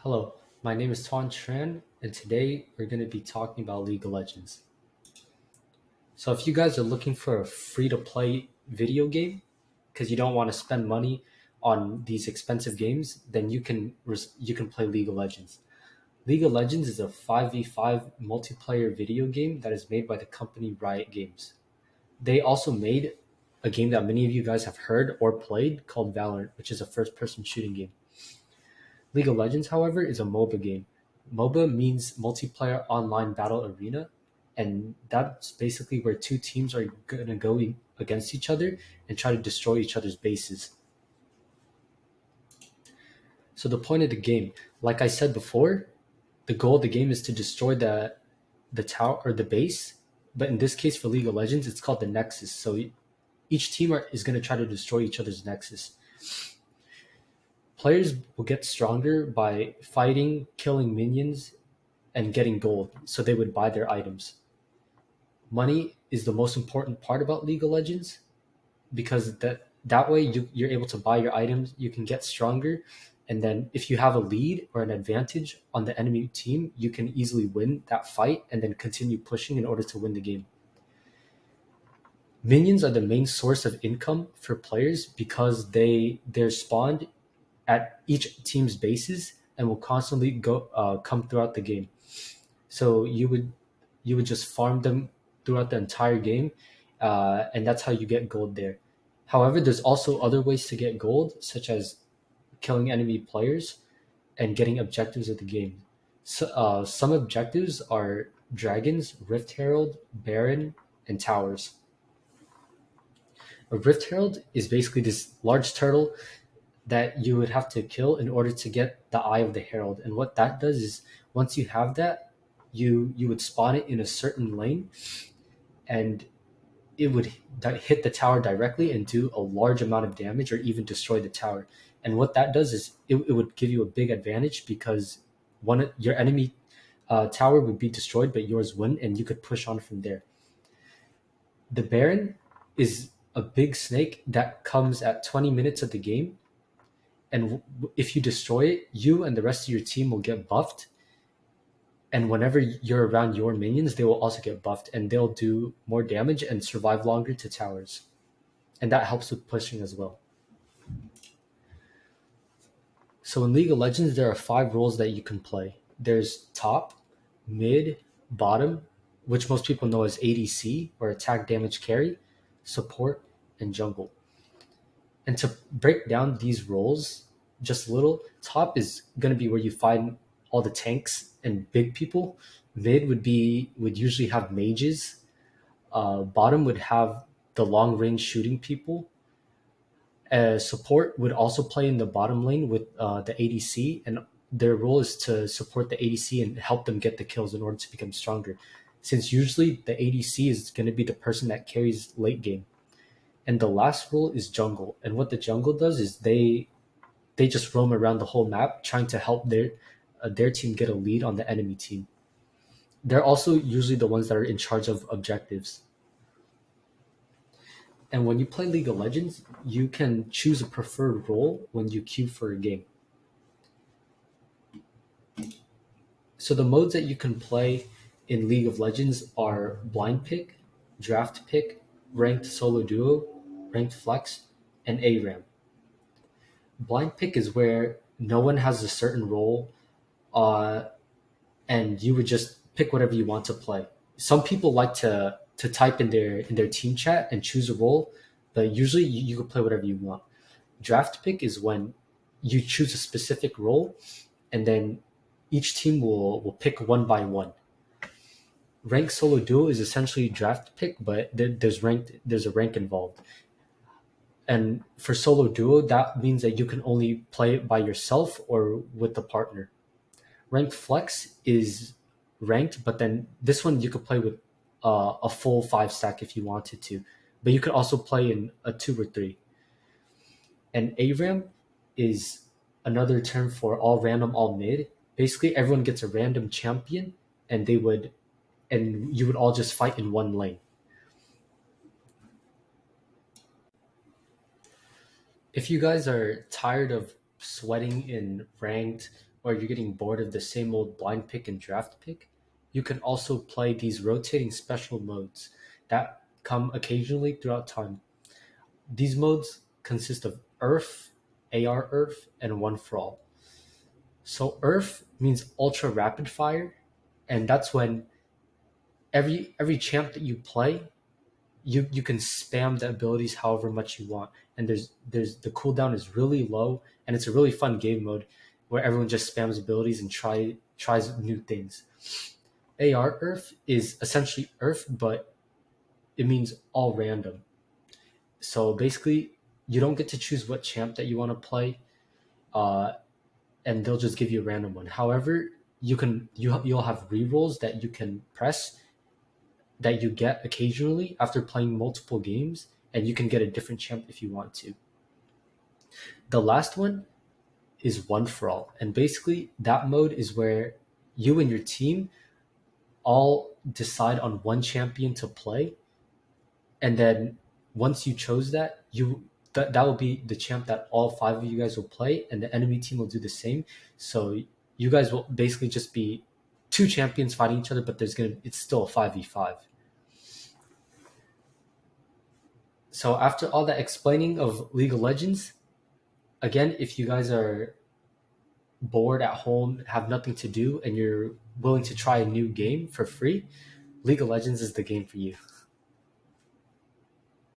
Hello, my name is Tuan Tran, and today we're going to be talking about League of Legends. So, if you guys are looking for a free to play video game because you don't want to spend money on these expensive games, then you can play League of Legends. League of Legends is a 5v5 multiplayer video game that is made by the company Riot Games. They also made a game that many of you guys have heard or played called Valorant, which is a first person shooting game. League of Legends, however, is a MOBA game. MOBA means multiplayer online battle arena, and that's basically where two teams are going to go against each other and try to destroy each other's bases. So the point of the game, like I said before, the goal of the game is to destroy the tower or the base, but in this case for League of Legends, it's called the Nexus. So each team is going to try to destroy each other's Nexus. Players will get stronger by fighting, killing minions, and getting gold, so they would buy their items. Money is the most important part about League of Legends because that way you're able to buy your items, you can get stronger, and then if you have a lead or an advantage on the enemy team, you can easily win that fight and then continue pushing in order to win the game. Minions are the main source of income for players because they're spawned at each team's bases and will constantly come throughout the game. So you would just farm them throughout the entire game, and that's how you get gold there. However, there's also other ways to get gold, such as killing enemy players and getting objectives of the game. So, some objectives are dragons, Rift Herald, Baron, and towers. A Rift Herald is basically this large turtle that you would have to kill in order to get the Eye of the Herald. And what that does is once you have that, you would spawn it in a certain lane, and it would hit the tower directly and do a large amount of damage or even destroy the tower. And what that does is it would give you a big advantage because your enemy tower would be destroyed, but yours wouldn't, and you could push on from there. The Baron is a big snake that comes at 20 minutes of the game, and if you destroy it, you and the rest of your team will get buffed. And whenever you're around your minions, they will also get buffed and they'll do more damage and survive longer to towers. And that helps with pushing as well. So in League of Legends, there are 5 roles that you can play. There's top, mid, bottom, which most people know as ADC or attack damage carry, support, and jungle. And to break down these roles just a little, top is going to be where you find all the tanks and big people. Mid would usually have mages. Bottom would have the long range shooting people. Support would also play in the bottom lane with the ADC, and their role is to support the ADC and help them get the kills in order to become stronger. Since usually the ADC is going to be the person that carries late game. And the last role is jungle. And what the jungle does is they just roam around the whole map trying to help their team get a lead on the enemy team. They're also usually the ones that are in charge of objectives. And when you play League of Legends, you can choose a preferred role when you queue for a game. So the modes that you can play in League of Legends are blind pick, draft pick, ranked solo duo, ranked flex, and ARAM. Blind pick is where no one has a certain role, uh, and you would just pick whatever you want to play. Some people like to type in their team chat and choose a role, but usually you can play whatever you want. Draft pick is when you choose a specific role, and then each team will pick one by one. Rank solo duo is essentially draft pick, but there's a rank involved. And for solo duo, that means that you can only play it by yourself or with a partner. Ranked flex is ranked, but then this one you could play with a full 5 stack if you wanted to, but you could also play in a 2 or 3. And ARAM is another term for all random, all mid. Basically, everyone gets a random champion, and you would all just fight in one lane. If you guys are tired of sweating in ranked or you're getting bored of the same old blind pick and draft pick, you can also play these rotating special modes that come occasionally throughout time. These modes consist of Earth, AR Earth, and One for All. So Earth means ultra rapid fire, and that's when every champ that you play, you can spam the abilities however much you want, and there's the cooldown is really low, and it's a really fun game mode where everyone just spams abilities and tries new things. AR Earth is essentially Earth, but it means all random. So basically, you don't get to choose what champ that you want to play, uh, and they'll just give you a random one. However, you'll have rerolls that you can press that you get occasionally after playing multiple games, and you can get a different champ if you want to. The last one is One for All, and basically that mode is where you and your team all decide on one champion to play, and then once you chose that, that will be the champ that all five of you guys will play, and the enemy team will do the same. So you guys will basically just be two champions fighting each other, but it's still a 5v5. So after all that explaining of League of Legends, again, if you guys are bored at home, have nothing to do, and you're willing to try a new game for free, League of Legends is the game for you.